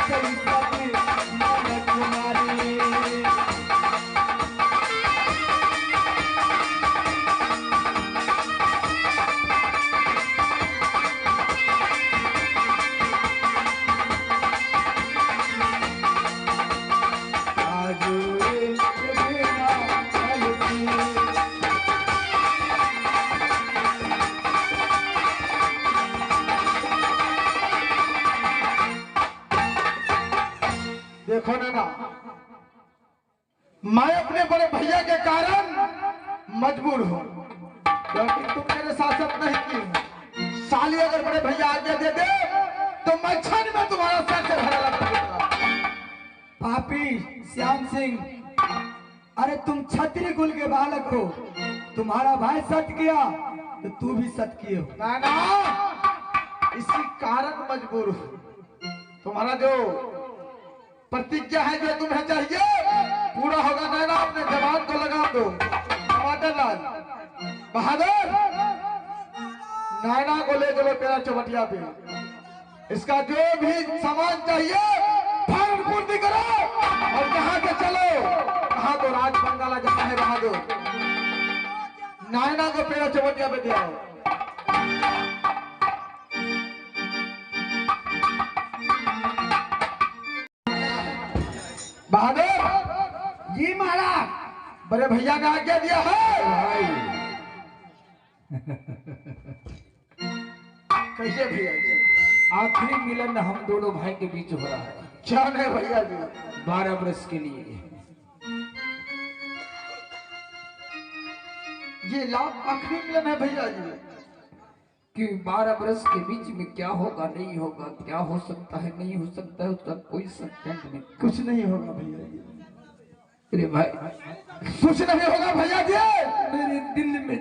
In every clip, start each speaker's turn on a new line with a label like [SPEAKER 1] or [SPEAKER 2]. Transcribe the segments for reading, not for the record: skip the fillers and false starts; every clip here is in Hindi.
[SPEAKER 1] सरस्वती मन कुमारी। देखो ना, मैं अपने बड़े भैया के कारण मजबूर हूँ, क्योंकि तुम मेरे शासन नहीं की। साली अगर बड़े भैया आज्ञा दे दे तो मैं क्षण में तुम्हारा सर से भरा लगा दूंगा।
[SPEAKER 2] पापी श्याम सिंह, अरे तुम क्षत्रिय कुल के बालक हो, तुम्हारा भाई सत किया तो तू भी सत किए हो।
[SPEAKER 1] ना इसी कारण मजबूर हूँ। तुम्हारा जो प्रतिज्ञा है, जो तुम्हें चाहिए पूरा होगा। नैना अपने जवान को लगा दो। टमाटर लाल बहादुर, नैना को ले चलो तेरा चौबटिया पे। इसका जो भी सामान चाहिए फौरन पूर्ति करो और कहाँ के चलो। कहाँ को राज बंगाला जाना है बहादुर। नैना को तेरा चौबटिया पे दिया। बहादुर
[SPEAKER 2] जी महाराज।
[SPEAKER 1] बड़े भैया ने आज्ञा दिया है। कैसे भैया जी?
[SPEAKER 3] आखिरी मिलन हम दोनों भाई के बीच हो रहा है।
[SPEAKER 1] क्या है भैया जी?
[SPEAKER 3] 12 वर्ष के लिए।
[SPEAKER 1] ये लाभ आखिरी मिलन है भैया जी।
[SPEAKER 3] कि 12 वर्ष के बीच में क्या होगा नहीं होगा, क्या हो सकता है नहीं हो सकता है, उसका कोई सत्यांक नहीं।
[SPEAKER 1] कुछ नहीं होगा भैया जी।
[SPEAKER 3] अरे भाई
[SPEAKER 1] कुछ नहीं होगा भैया जी।
[SPEAKER 3] मेरे दिल में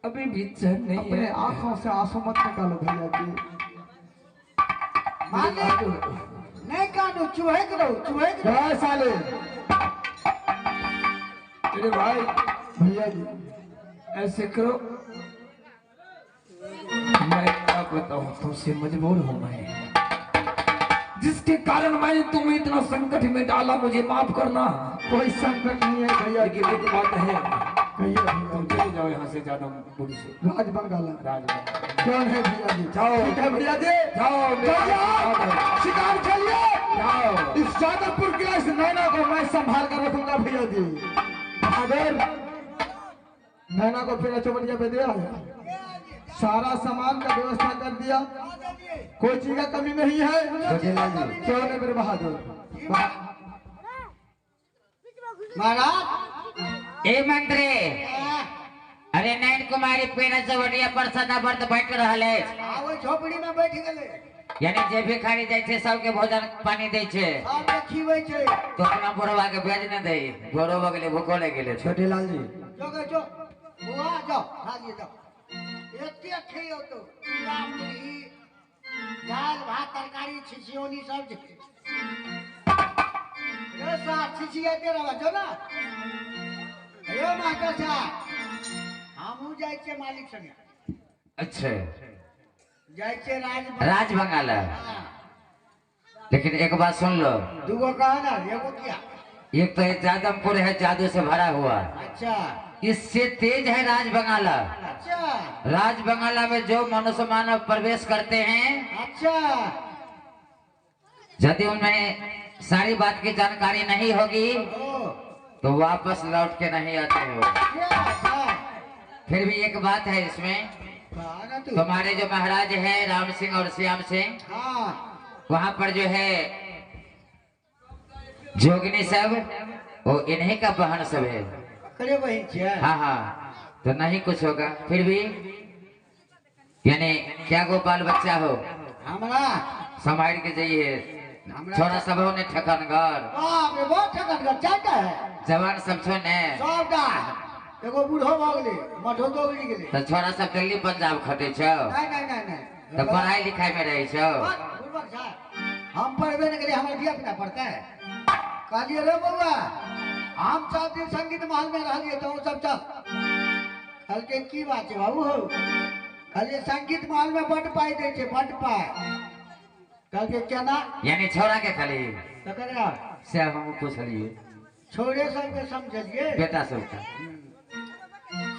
[SPEAKER 3] अभी भी चैन नहीं
[SPEAKER 1] अपने
[SPEAKER 3] है।
[SPEAKER 1] आंखों से आंसू मत निकालो भैया जी।
[SPEAKER 2] नहीं काटो, चूहे करो, चूहे करो।
[SPEAKER 1] जय साले।
[SPEAKER 3] अरे भाई
[SPEAKER 1] भैया जी
[SPEAKER 3] ऐसे करो, मैं क्या बताऊं, तुमसे मजबूर हूं मैं, जिसके कारण मैंने तुम्हें इतना संकट में डाला। मुझे माफ करना।
[SPEAKER 1] कोई संकट नहीं है भैया जी।
[SPEAKER 3] लेकिन एक बात है,
[SPEAKER 1] कहिए
[SPEAKER 3] तुम
[SPEAKER 1] भैया।
[SPEAKER 3] चले जाओ यहाँ से, ज्यादा बुरी से
[SPEAKER 1] राज बंगाला
[SPEAKER 3] राज
[SPEAKER 1] कौन है भैया जी?
[SPEAKER 3] जाओ।
[SPEAKER 1] ठीक है भैया जी।
[SPEAKER 3] जाओ
[SPEAKER 1] शिकार खेलिए।
[SPEAKER 3] जाओ।
[SPEAKER 1] इस जादवपुर के इस नैना को मैं संभाल कर रखूंगा भैया जी। बहादुर, नैना को फिर चौबटिया पे दिया है। सारा सामान का व्यवस्था कर दिया, कोई चीज का कमी नहीं है। क्यों नहीं मेरे बहादुर?
[SPEAKER 2] महाराज
[SPEAKER 4] ए मंत्री, अरे नैन कुमारी पेड़ चवटिया पर सदा व्रत बैठ रहल है।
[SPEAKER 2] वो झोपड़ी में बैठ गए,
[SPEAKER 4] यानी जे भिखारी जाय छे सबके भोजन पानी दै छे,
[SPEAKER 2] सबके खीवे छे।
[SPEAKER 4] तो अपना बुढ़वा के भेज न दे। घोरो बगले भूखो ले गेले छे।
[SPEAKER 1] छोटे लाल जी
[SPEAKER 2] जो गए जो, बुआ जाओ, खाइए जाओ। एते खइयो तो पूरा पूरी दाल भात तरकारी छिछियोनी सब जे। रे साहब छिछियाते रहवा जो ना। अयो मास्टर साहब, हमहू जाय छे मालिक संगे।
[SPEAKER 4] अच्छा,
[SPEAKER 2] जाय छे
[SPEAKER 4] राज बंगाला। लेकिन एक बात सुन लो,
[SPEAKER 2] दूगो कहा ना, एगो क्या?
[SPEAKER 4] एक तो ये जादवपुर है, जादू से भरा हुआ।
[SPEAKER 2] अच्छा
[SPEAKER 4] इससे तेज है राज बंगाला।
[SPEAKER 2] अच्छा
[SPEAKER 4] राज बंगाला में जो मनुष्य मानव प्रवेश करते हैं,
[SPEAKER 2] अच्छा।
[SPEAKER 4] यदि उनमें सारी बात की जानकारी नहीं होगी
[SPEAKER 2] ओ
[SPEAKER 4] तो वापस लौट के नहीं आते हो।
[SPEAKER 2] क्या अच्छा।
[SPEAKER 4] फिर भी एक बात है इसमें,
[SPEAKER 2] कहा ना तू।
[SPEAKER 4] तुम्हारे जो महाराज है राम सिंह और श्याम सिंह,
[SPEAKER 2] हाँ
[SPEAKER 4] वहां पर जो है जोगिनी सब, वो इन्हीं का बहन सब है।
[SPEAKER 2] करे वही छे।
[SPEAKER 4] हाँ हाँ, तो नहीं कुछ होगा। फिर भी यानी क्या गोपाल बच्चा हो,
[SPEAKER 2] हमरा
[SPEAKER 4] संभाल के जाइए। छोरा सब हो ने ठकनगर,
[SPEAKER 2] बाप रे बहुत ठकन का चाटा है।
[SPEAKER 4] जवान सब छो ने,
[SPEAKER 2] सबटा एगो बूढ़ो भ गेले, मठो तो उड़ी गेले।
[SPEAKER 4] तो छोरा सब दिल्ली पंजाब खटे छो,
[SPEAKER 2] नहीं नहीं नहीं नहीं।
[SPEAKER 4] तो पढ़ाई लिखाई में रही छो।
[SPEAKER 2] बुढ़बक साहब, हम पढ़बे न करे, हमारे दिया पिता पढ़ता है। कहलिए रे बउआ, हम 7 दिन संगीत महल में रहलिए तो सब चल। कल के की बात है बाबू हो? कहलिए संगीत महल में बड़ पाई दे छे, बड़ पाई। कल के क्या ना
[SPEAKER 4] यानी छोरा के खाली
[SPEAKER 2] तकरा
[SPEAKER 4] से हम पूछलिए
[SPEAKER 2] छोड़े सबके समझलिए
[SPEAKER 4] बेटा सबका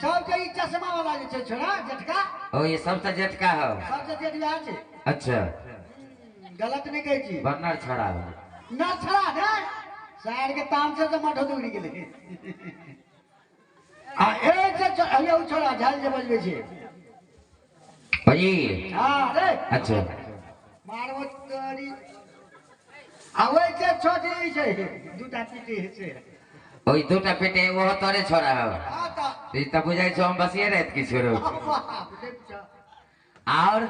[SPEAKER 2] सबके ई चश्मा वाला जे छै छोरा जटका
[SPEAKER 4] ओ ये सबसे जेठ का हो
[SPEAKER 2] सबसे जेठिया छै
[SPEAKER 4] अच्छा
[SPEAKER 2] गलत नहीं कहै छी
[SPEAKER 4] बर्नर छोड़ा हो
[SPEAKER 2] ना छड़ा ने साइड के ताम से तो मठो दुगड़ी गेले आ ए जे अयो छोरा झाल जे बजबै छै
[SPEAKER 4] भाई
[SPEAKER 2] हां रे
[SPEAKER 4] अच्छा
[SPEAKER 2] मारबो तोरी आवे छै छोटी छै दूटा पीटी छै
[SPEAKER 4] ओई दूटा पेटे वो तोरे छोरा हो
[SPEAKER 2] आ ता
[SPEAKER 4] ई त बुझाई छो हम बसिए रहत की छोरो और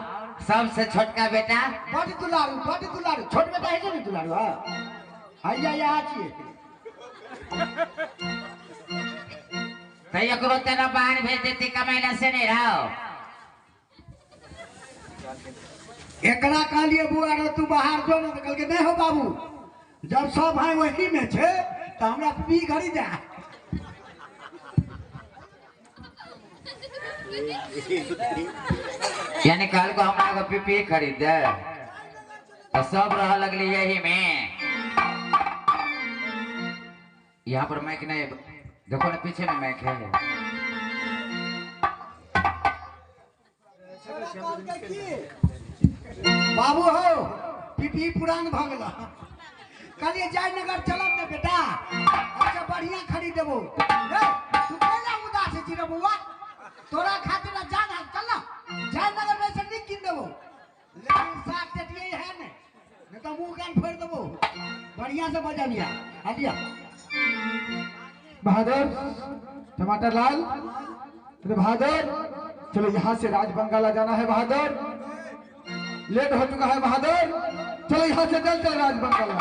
[SPEAKER 4] सबसे छोटका बेटा
[SPEAKER 2] बड़ी दुलारू छोट बेटा है जो नहीं दुलारू हां आइया या छिए
[SPEAKER 4] तो एकरो तेरा बाहर भेज देती कमाइला से नहीं रहो
[SPEAKER 2] एकरा कहलिए बुआ रे तू बाहर जो ना कल के नहीं हो बाबू जब सब भाई वही में छे तो हमरा पी घड़ी जा
[SPEAKER 4] यानी कल को हमारा को पीपी खरीद दे और सब रह लगली यही में यहाँ पर मैक नहीं देखो ना पीछे में मैक है
[SPEAKER 2] बाबू हो पीपी पुरान भ गेल कहलिए जयनगर चलब ने बेटा अच्छा बढ़िया खरीद देबो रे तू केना उदास छी रे बुआ तोरा खातिर ना जान चल ना जयनगर में से निक किन देबो लेकिन साथ टेटिए है ने नहीं तो मुंह कान फोड़ देबो बढ़िया से बजा लिया आलिया
[SPEAKER 1] बहादुर टमाटर लाल अरे बहादुर चलो यहाँ से राज बंगाला जाना है बहादुर लेट हो चुका है बहादुर चलो यहाँ से चल राज बंगाला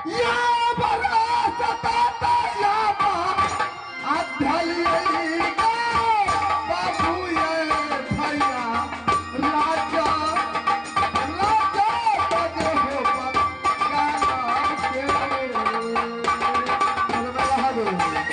[SPEAKER 1] या बड़ा सताता या अध्याय बाबू ये भैया राजा राजा बजे हो बंगाला के चलो बहादुर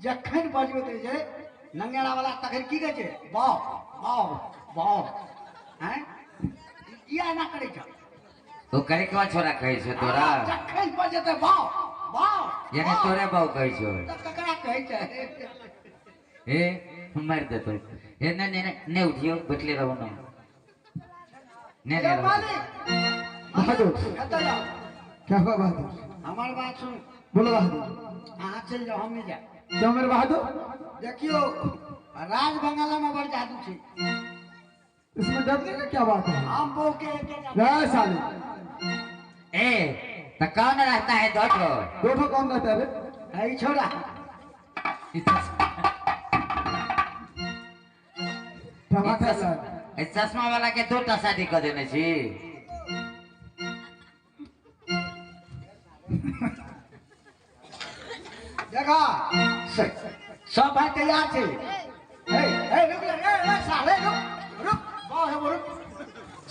[SPEAKER 2] जखन बजबे करे छै नंगेड़ा वाला तखन की कहै छै बाव बाव बाव हैं किया ना करे छ
[SPEAKER 4] तो करे के छोरा कहे छो तोरा
[SPEAKER 2] जखन बजते बाव बाव
[SPEAKER 4] यानी तोरे बाऊ कहे छो
[SPEAKER 2] त ककरा कहै छै
[SPEAKER 4] ए मार दे तो ए ने उठियो बैठले रहो ना ने ले
[SPEAKER 2] मालिक
[SPEAKER 1] बहादुर
[SPEAKER 2] कहता जाओ
[SPEAKER 1] क्या हुआ बहादुर?
[SPEAKER 2] हमारी बात सुन
[SPEAKER 1] बोलो बहादुर।
[SPEAKER 2] हाँ चल जाओ हम नहीं जाए
[SPEAKER 1] क्यों मेरे बहादुर?
[SPEAKER 2] देखियो राज बंगाला में बड़ जादू छे
[SPEAKER 1] इसमें डरने का क्या बात है?
[SPEAKER 2] हम बो के
[SPEAKER 1] जय साले
[SPEAKER 4] ए तो कौन रहता है दो ठो?
[SPEAKER 1] दो ठो कौन रहता है रे?
[SPEAKER 2] है छोड़ा
[SPEAKER 1] टमाटर लाल।
[SPEAKER 4] इस चश्मा वाला के दो टा शादी कर देने छी।
[SPEAKER 2] देखा सब भाई तैयार छे ए रुक ले ए साले रुक रुक बाहर है रुक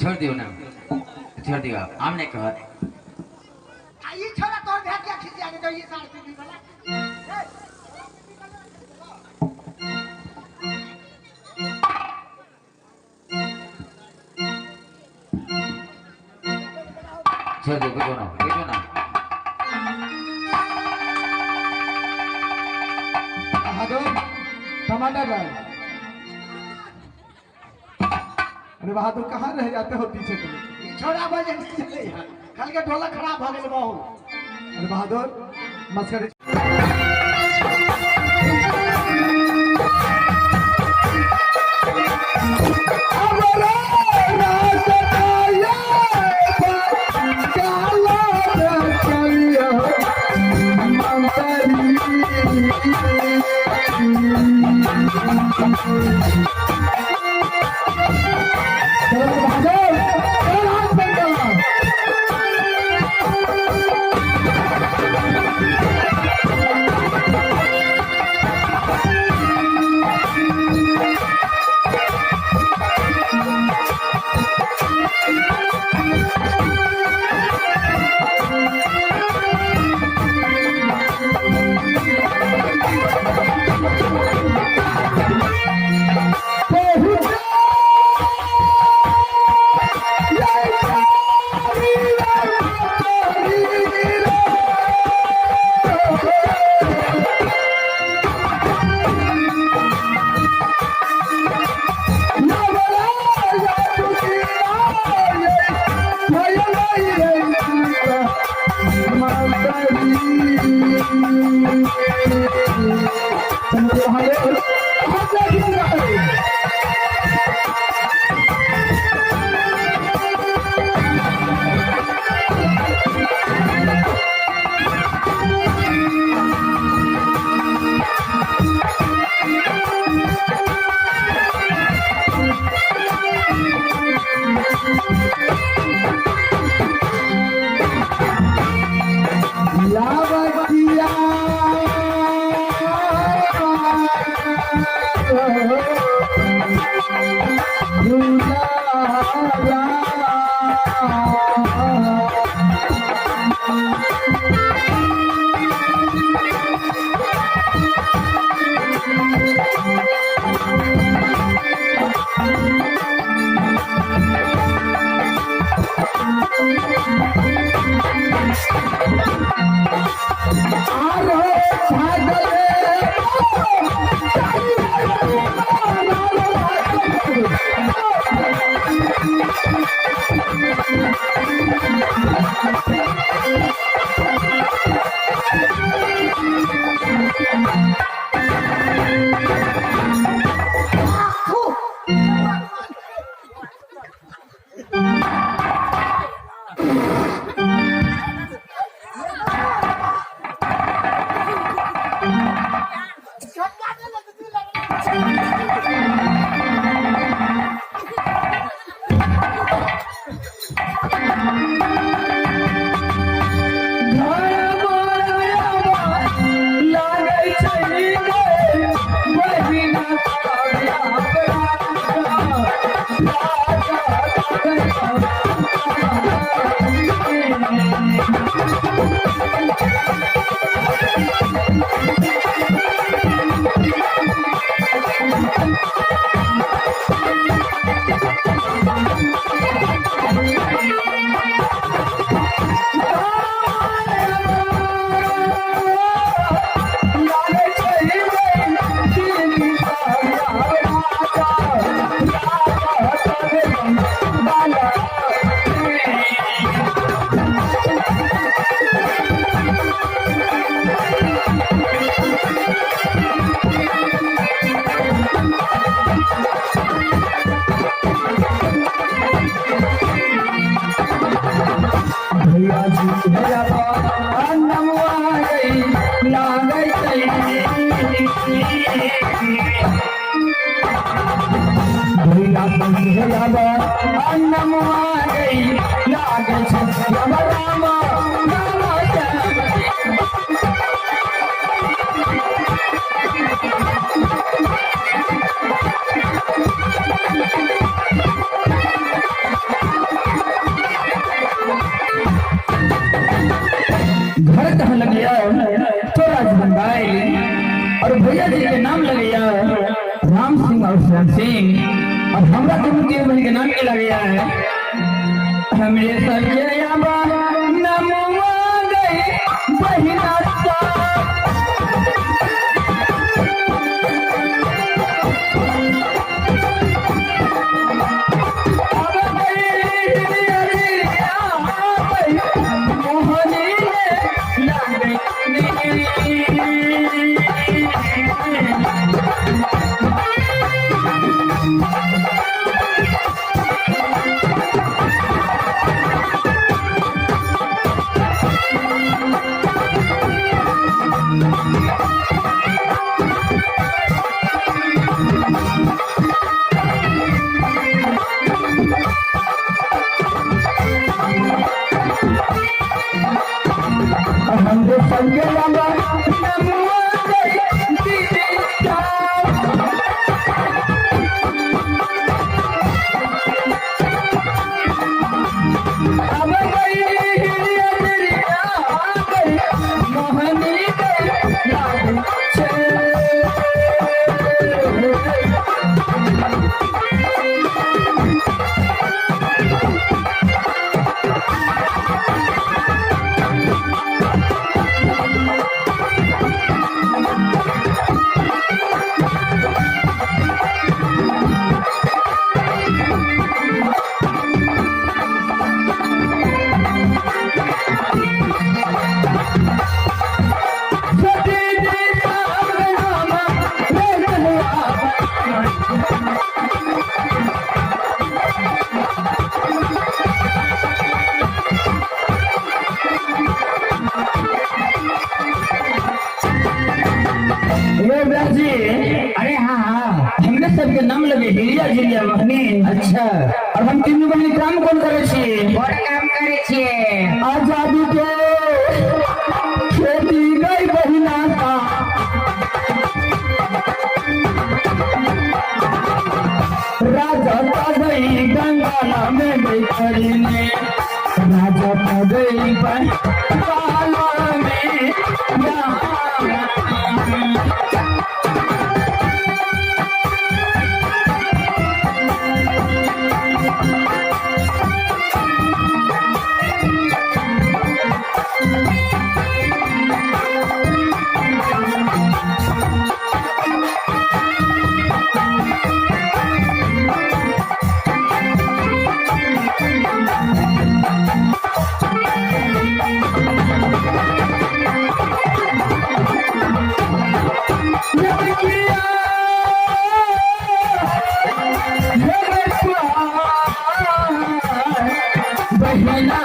[SPEAKER 4] छोड़ दियो ना, छोड़ दियो हमने कहा
[SPEAKER 2] ये छोरा तोर भेट क्या खींच जाने तो ये साले से भी वाला
[SPEAKER 4] छोड़ दियो, बैठो ना, बैठो ना।
[SPEAKER 1] बहादुर टमाटर लाल। अरे बहादुर कहाँ रह जाते हो पीछे तुम?
[SPEAKER 2] छोरा बजे नहीं चले कल के ढोलक खराब हो गेल बहुत
[SPEAKER 1] अरे बहादुर मस्करी
[SPEAKER 5] Thank you.
[SPEAKER 3] भैया समझावा अन्नमुआ गई लागे छ राम घर कहाँ लग गया तो राजबंदाई और भैया जी के नाम लग गया राम सिंह और श्याम सिंह और हमरा दोनों के भाई के नाम के लग गया है हमरे सबके याबा नमवा गई बहिना हमरे संगे लावा नमवा गई दीदी अब गई हिरिया हिरिया गई मोहनी गई लागे छे जी अरे हाँ हाँ हमने सबके नाम लगे हिरिया झिरिया बहनी अच्छा और हम तीनों बहनी काम कौन करे छी बड़ काम करे छी आजादी के खेती गई बहिना का राजा का गई गंगाला में गई करीने राजा का गई बंगाला में बहिना